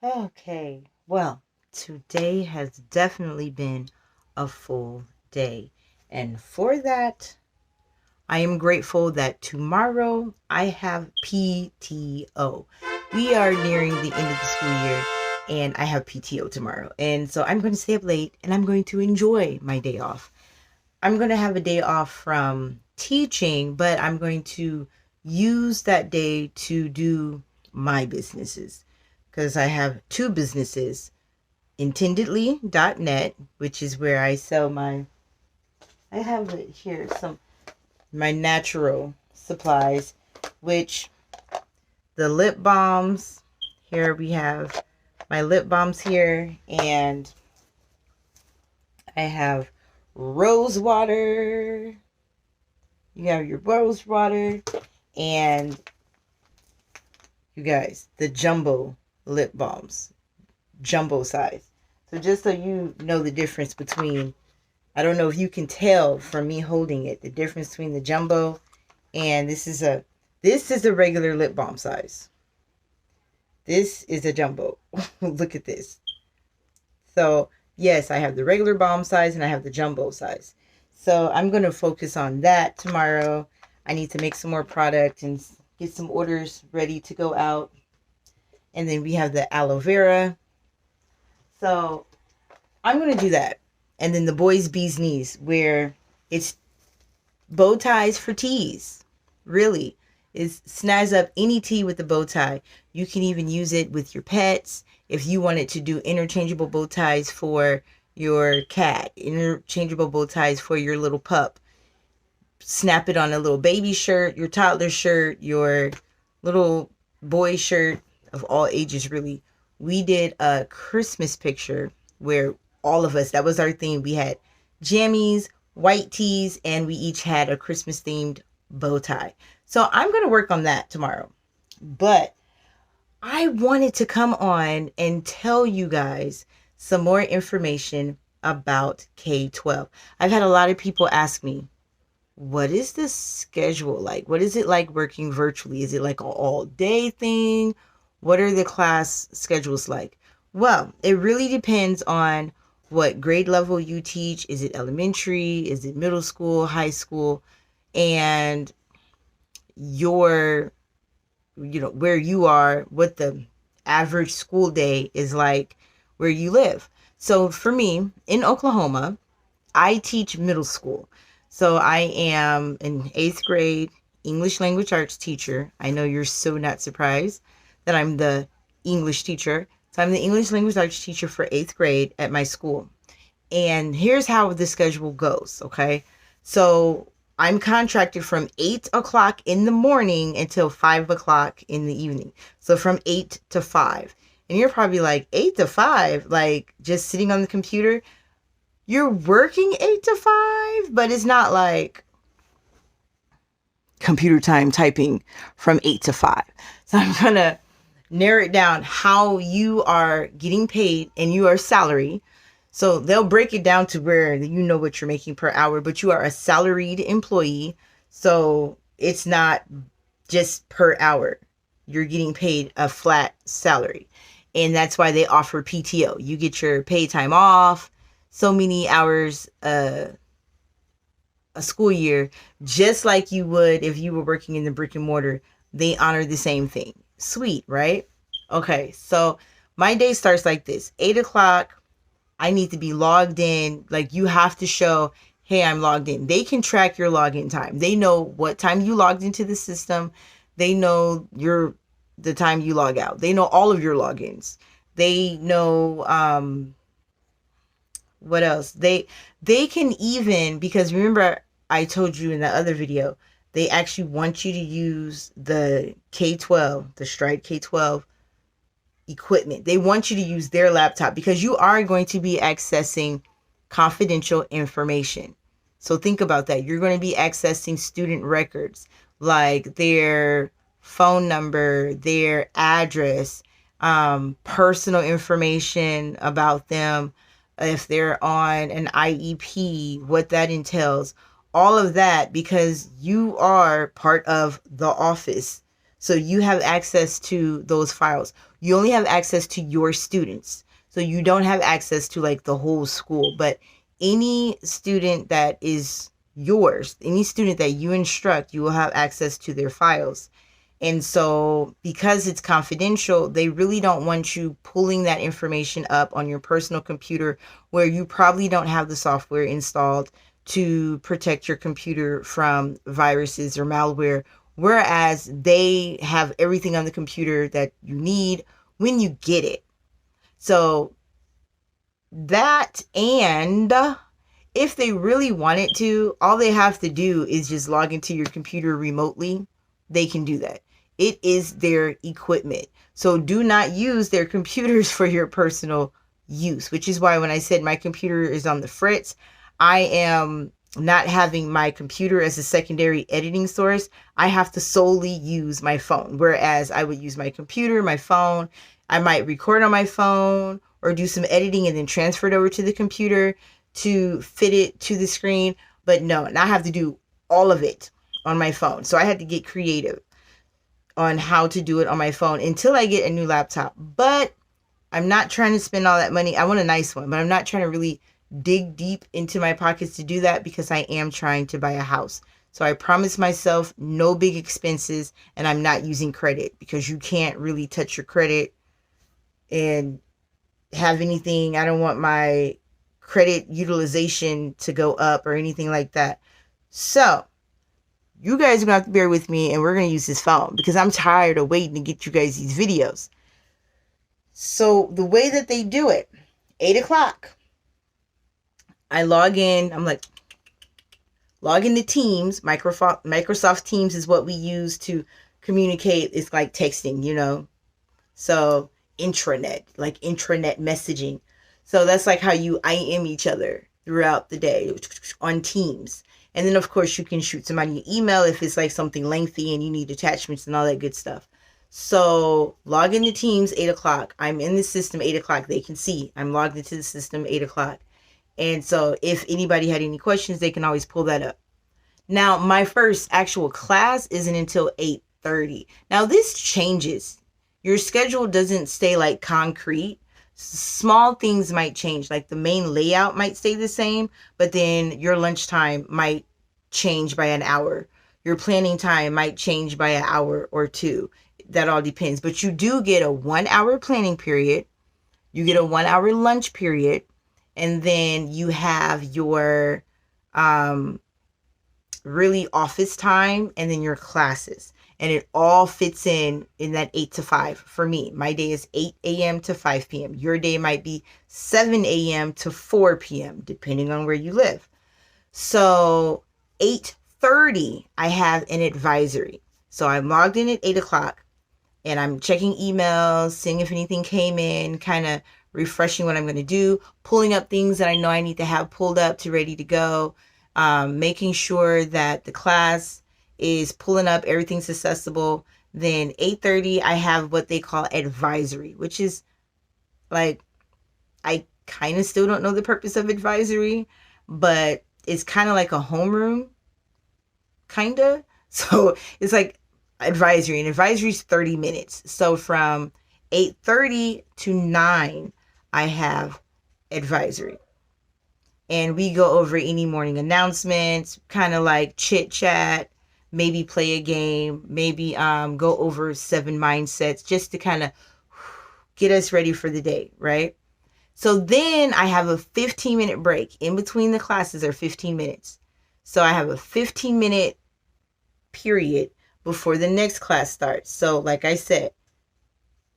Okay, well, today has definitely been a full day. And for that, I am grateful that tomorrow I have PTO. We are nearing the end of the school year and I have PTO tomorrow. And so I'm going to stay up late and I'm going to enjoy my day off. I'm going to have a day off from teaching, but I'm going to use that day to do my businesses because I have two businesses, intendedly.net, which is where I sell I have it here, my natural supplies, which the lip balms, here we have my lip balms here, and I have rose water. You have your rose water, and you guys, the jumbo lip balms, jumbo size. So just so you know the difference between, I don't know if you can tell from me holding it, the difference between the jumbo and this is a regular lip balm size. This is a jumbo. Look at this. So yes, I have the regular balm size and I have the jumbo size. So I'm going to focus on that tomorrow. I need to make some more product and get some orders ready to go out. And then we have the aloe vera. So I'm going to do that. And then the boys' bee's knees, where it's bow ties for tees. Really. Is snazz up any tee with the bow tie. You can even use it with your pets. If you wanted to do interchangeable bow ties for your cat, interchangeable bow ties for your little pup, snap it on a little baby shirt, your toddler shirt, your little boy shirt of all ages, really. We did a Christmas picture where all of us, that was our theme. We had jammies, white tees, and we each had a Christmas themed bow tie. So I'm going to work on that tomorrow. But I wanted to come on and tell you guys some more information about K12. I've had a lot of people ask me, what is the schedule like? What is it like working virtually? Is it like an all day thing? What are the class schedules like? Well, it really depends on what grade level you teach. Is it elementary? Is it middle school, high school? And your, where you are, what the average school day is like where you live. So for me in Oklahoma, I teach middle school. So I am an eighth grade English language arts teacher. I know you're so not surprised that I'm the English teacher. So I'm the English language arts teacher for eighth grade at my school. And here's how the schedule goes, okay? So I'm contracted from 8 o'clock in the morning until 5 o'clock in the evening. So from 8 to 5. And you're probably like, 8 to 5? Like just sitting on the computer? You're working 8 to 5, but it's not like computer time typing from 8 to 5. So I'm going to narrow it down how you are getting paid, and you are salary. So they'll break it down to where you know what you're making per hour, but you are a salaried employee. So it's not just per hour. You're getting paid a flat salary. And that's why they offer PTO. You get your paid time off, so many hours a school year, just like you would if you were working in the brick and mortar. They honor the same thing. Sweet, right? Okay, so my day starts like this. 8 o'clock, I need to be logged in. Like, you have to show, hey, I'm logged in. They can track your login time. They know what time you logged into the system. They know the time you log out. They know all of your logins. They know what else? They can even, because remember I told you in the other video, they actually want you to use the K12, the Stride K12 equipment. They want you to use their laptop because you are going to be accessing confidential information. So think about that. You're going to be accessing student records like their phone number, their address, personal information about them, if they're on an IEP, what that entails, all of that, because you are part of the office. So you have access to those files. You only have access to your students. So you don't have access to like the whole school, but any student that is yours, any student that you instruct, you will have access to their files. And so because it's confidential, they really don't want you pulling that information up on your personal computer where you probably don't have the software installed to protect your computer from viruses or malware, whereas they have everything on the computer that you need when you get it. So that, and if they really wanted to, all they have to do is just log into your computer remotely. They can do that. It is their equipment. So do not use their computers for your personal use, which is why when I said my computer is on the fritz, I am not having my computer as a secondary editing source. I have to solely use my phone, whereas I would use my computer, my phone. I might record on my phone or do some editing and then transfer it over to the computer to fit it to the screen. But no, and I have to do all of it on my phone. So I had to get creative on how to do it on my phone until I get a new laptop. But I'm not trying to spend all that money. I want a nice one, but I'm not trying to really dig deep into my pockets to do that because I am trying to buy a house. So I promised myself no big expenses, and I'm not using credit because you can't really touch your credit and have anything. I don't want my credit utilization to go up or anything like that. So you guys are going to have to bear with me, and we're going to use this phone because I'm tired of waiting to get you guys these videos. So the way that they do it, 8 o'clock, I log in. I'm like, log into Teams. Microsoft Teams is what we use to communicate. It's like texting, you know. So intranet, like intranet messaging. So that's like how you IM each other throughout the day on Teams. And then, of course, you can shoot somebody an email if it's like something lengthy and you need attachments and all that good stuff. So log into Teams, 8 o'clock. I'm in the system, 8 o'clock. They can see I'm logged into the system, 8 o'clock. And so if anybody had any questions, they can always pull that up. Now, my first actual class isn't until 8:30. Now, this changes. Your schedule doesn't stay like concrete. Small things might change, like the main layout might stay the same, but then your lunchtime might change by an hour. Your planning time might change by an hour or two. That all depends. But you do get a 1 hour planning period. You get a 1 hour lunch period. And then you have your really office time and then your classes. And it all fits in that 8 to 5 for me. My day is 8 a.m. to 5 p.m. Your day might be 7 a.m. to 4 p.m. depending on where you live. So 8:30, I have an advisory. So I'm logged in at 8 o'clock and I'm checking emails, seeing if anything came in, kind of refreshing what I'm going to do, pulling up things that I know I need to have pulled up to ready to go, making sure that the class is pulling up, everything's accessible. Then 8:30, I have what they call advisory, which is like, I kind of still don't know the purpose of advisory, but it's kind of like a homeroom, kind of. So it's like advisory, and advisory is 30 minutes. So from 8:30 to 9, I have advisory. And we go over any morning announcements, kind of like chit chat, maybe play a game, maybe go over 7 mindsets just to kind of get us ready for the day, right? So then I have a 15-minute break. In between the classes are 15 minutes. So I have a 15-minute period before the next class starts. So like I said,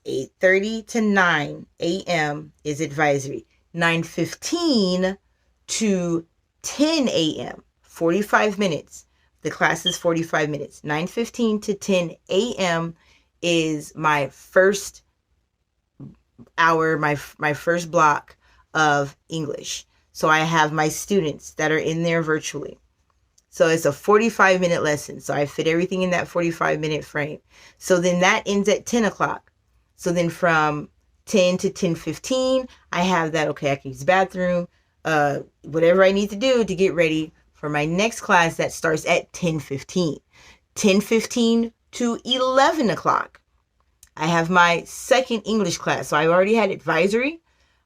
8:30 to 9 a.m. is advisory. 9:15 to 10 a.m., 45 minutes. The class is 45 minutes. 9:15 to 10 a.m. is my first hour, my first block of English. So I have my students that are in there virtually. So it's a 45-minute lesson. So I fit everything in that 45-minute frame. So then that ends at 10 o'clock. So then from 10 to 10:15, I have that, okay, I can use the bathroom, whatever I need to do to get ready for my next class that starts at 10:15. 10:15 to 11 o'clock. I have my second English class. So I already had advisory,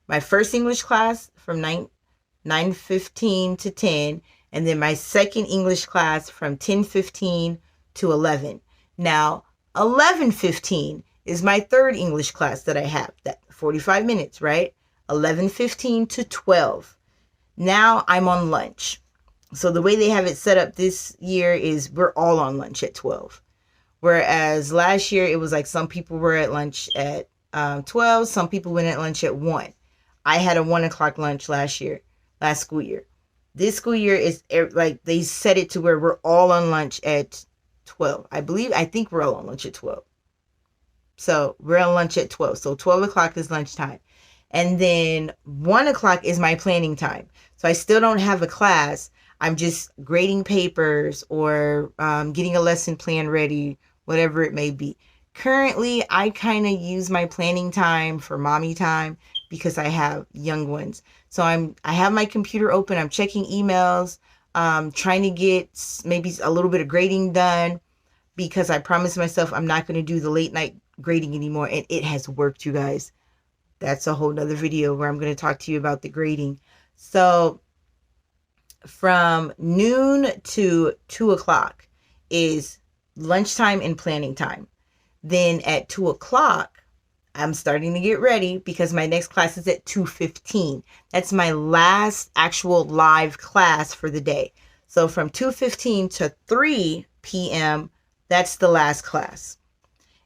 my first English class from 9:15 to 10, and then my second English class from 10:15 to 11. Now, 11:15 is my third English class that I have. That 45 minutes, right? 11:15 to 12. Now I'm on lunch. So the way they have it set up this year is we're all on lunch at 12. Whereas last year it was like some people were at lunch at 12, some people went at lunch at 1. I had a 1 o'clock lunch last school year. This school year is like they set it to where we're all on lunch at 12. I think we're all on lunch at 12. So we're on lunch at 12. So 12 o'clock is lunchtime. And then 1 o'clock is my planning time. So I still don't have a class. I'm just grading papers or getting a lesson plan ready, whatever it may be. Currently, I kind of use my planning time for mommy time because I have young ones. So I have my computer open. I'm checking emails, trying to get maybe a little bit of grading done because I promised myself I'm not going to do the late night grading anymore. And it has worked, you guys. That's a whole nother video where I'm going to talk to you about the grading. So from noon to 2 o'clock is lunchtime and planning time. Then at 2 o'clock, I'm starting to get ready because my next class is at 2:15. That's my last actual live class for the day. So from 2:15 to 3 p.m., that's the last class.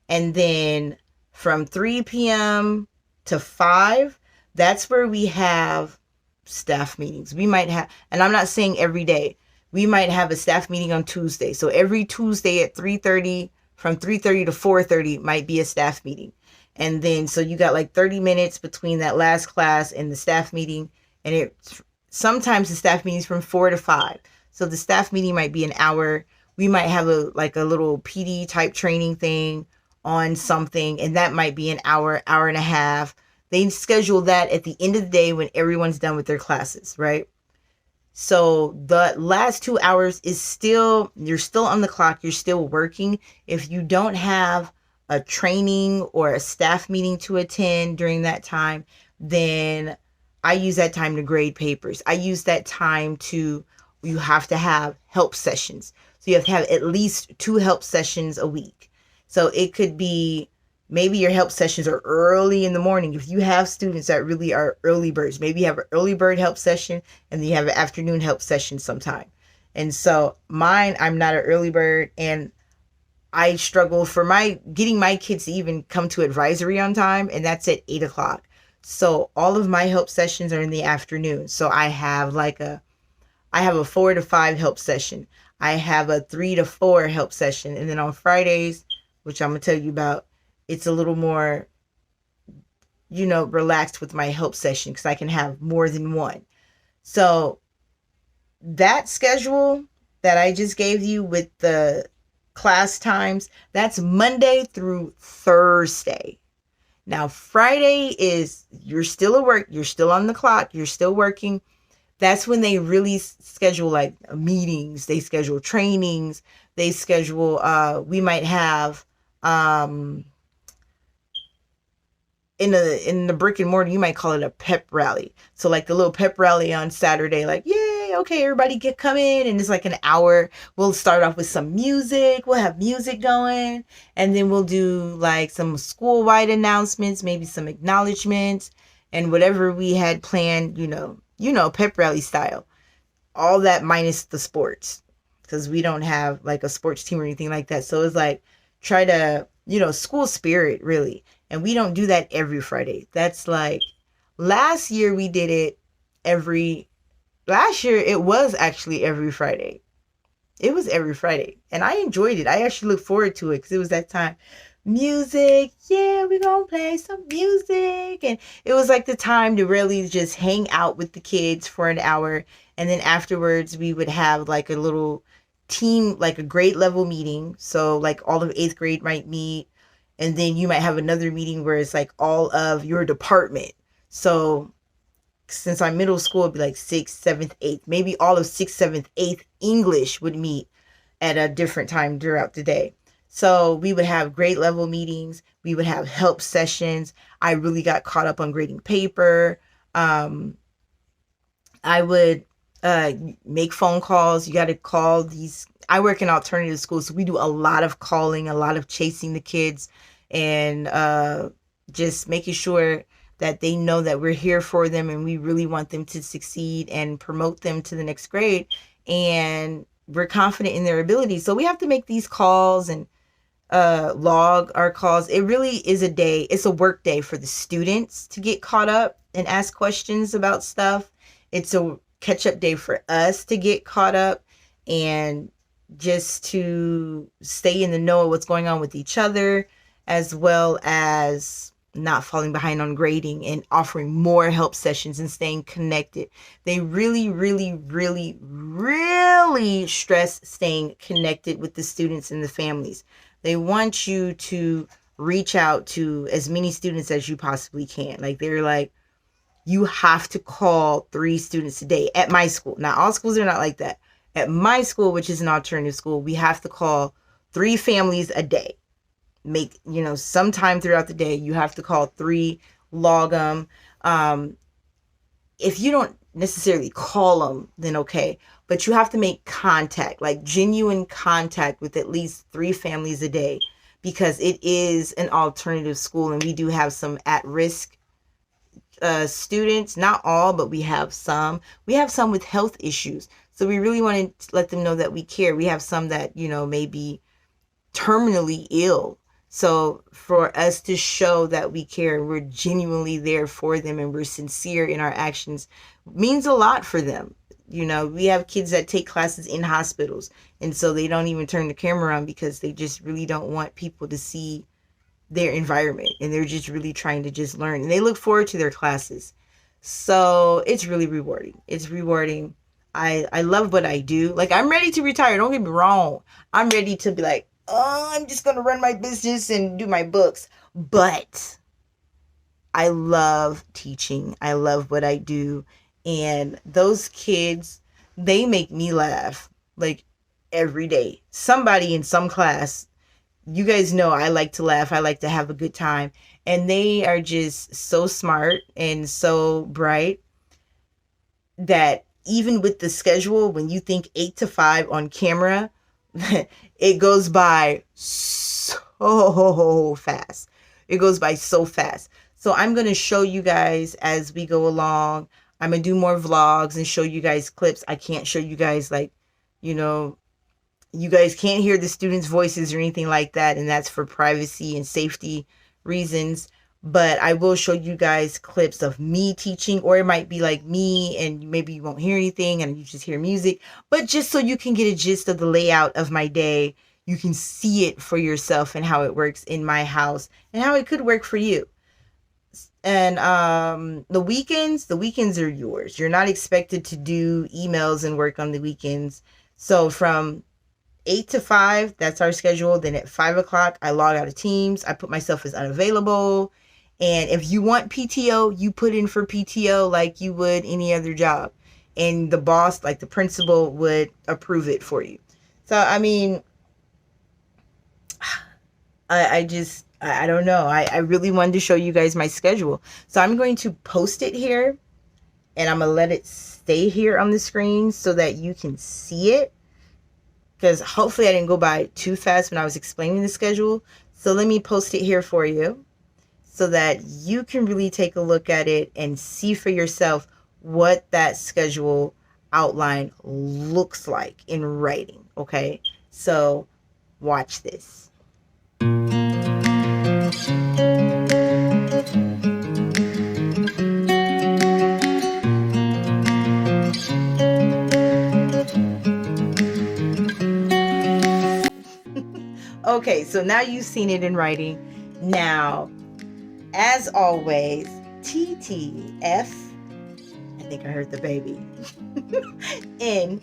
And then from 3 p.m. to 5, that's where we have staff meetings. We might have, and I'm not saying every day, we might have a staff meeting on Tuesday. So every Tuesday at 3:30, from 3:30 to 4:30 might be a staff meeting. And then, so you got like 30 minutes between that last class and the staff meeting. And sometimes the staff meeting is from 4 to 5. So the staff meeting might be an hour. We might have a little PD type training thing on something. And that might be an hour, hour and a half. They schedule that at the end of the day when everyone's done with their classes, right? So the last 2 hours is you're still on the clock. You're still working. If you don't have a training or a staff meeting to attend during that time, then I use that time to grade papers. I use that time you have to have help sessions. So you have to have at least 2 help sessions a week. So it could be maybe your help sessions are early in the morning. If you have students that really are early birds, maybe you have an early bird help session and then you have an afternoon help session sometime. And so mine, I'm not an early bird, and I struggle for getting my kids to even come to advisory on time, and that's at 8 o'clock. So all of my help sessions are in the afternoon. So I have a 4 to 5 help session. I have a 3 to 4 help session. And then on Fridays, which I'm going to tell you about, it's a little more, relaxed with my help session because I can have more than one. So that schedule that I just gave you with the class times, that's Monday through Thursday. Now, Friday is, you're still at work, you're still on the clock, you're still working. That's when they really schedule like meetings, they schedule trainings, they schedule, we might have, in the brick and mortar, you might call it a pep rally. So like the little pep rally on Saturday, like, yay, okay, everybody come in, and it's like an hour. We'll start off with some music. We'll have music going, and then we'll do like some school-wide announcements, maybe some acknowledgments, and whatever we had planned, pep rally style. All that minus the sports, because we don't have like a sports team or anything like that. So it's like, try to, school spirit, really. And we don't do that every Friday. That's like, last year we did it last year it was actually every Friday. It was every Friday. And I enjoyed it. I actually look forward to it because it was that time. Music, yeah, we're going to play some music. And it was like the time to really just hang out with the kids for an hour. And then afterwards we would have like a little team, like a grade level meeting. So like all of 8th grade might meet. And then you might have another meeting where it's like all of your department. So since I'm middle school, it'd be like 6th, 7th, 8th. Maybe all of 6th, 7th, 8th English would meet at a different time throughout the day. So we would have grade level meetings. We would have help sessions. I really got caught up on grading paper. I would make phone calls. You got to call these. I work in alternative schools, so we do a lot of calling, a lot of chasing the kids, and just making sure that they know that we're here for them and we really want them to succeed and promote them to the next grade. And we're confident in their abilities. So we have to make these calls and log our calls. It really is a day. It's a work day for the students to get caught up and ask questions about stuff. It's a catch up day for us to get caught up and just to stay in the know of what's going on with each other, as well as not falling behind on grading and offering more help sessions and staying connected. They really, really, really, really stress staying connected with the students and the families. They want you to reach out to as many students as you possibly can. Like, they're like, you have to call 3 students a day at my school. Now, all schools are not like that. At my school, which is an alternative school, we have to call 3 families a day. Make, sometime throughout the day, you have to call 3, log them. If you don't necessarily call them, then okay. But you have to make contact, like genuine contact with at least 3 families a day, because it is an alternative school and we do have some at-risk students. Not all, but we have some. We have some with health issues. So we really want to let them know that we care. We have some that, may be terminally ill. So for us to show that we care, we're genuinely there for them and we're sincere in our actions, means a lot for them. We have kids that take classes in hospitals, and so they don't even turn the camera on because they just really don't want people to see their environment, and they're just really trying to just learn, and they look forward to their classes. So it's really rewarding. It's rewarding. I love what I do. Like, I'm ready to retire. Don't get me wrong. I'm ready to be like, oh, I'm just going to run my business and do my books. But I love teaching. I love what I do. And those kids, they make me laugh like every day. Somebody in some class, you guys know I like to laugh. I like to have a good time. And they are just so smart and so bright that even with the schedule, when you think 8 to 5 on camera, it goes by so fast. It goes by so fast. So I'm going to show you guys as we go along. I'm going to do more vlogs and show you guys clips. I can't show you guys you guys can't hear the students' voices or anything like that. And that's for privacy and safety reasons. But I will show you guys clips of me teaching, or it might be like me and maybe you won't hear anything and you just hear music. But just so you can get a gist of the layout of my day, you can see it for yourself and how it works in my house and how it could work for you. And the weekends are yours. You're not expected to do emails and work on the weekends. So from 8 to 5, that's our schedule. Then at 5 o'clock, I log out of Teams. I put myself as unavailable. And if you want PTO, you put in for PTO like you would any other job. And the boss, like the principal, would approve it for you. So, I mean, I don't know. I really wanted to show you guys my schedule. So I'm going to post it here. And I'm going to let it stay here on the screen so that you can see it. Because hopefully I didn't go by too fast when I was explaining the schedule. So let me post it here for you so that you can really take a look at it and see for yourself what that schedule outline looks like in writing. Okay, so watch this. Okay, so now you've seen it in writing. Now, as always, TTF, I think I heard the baby, N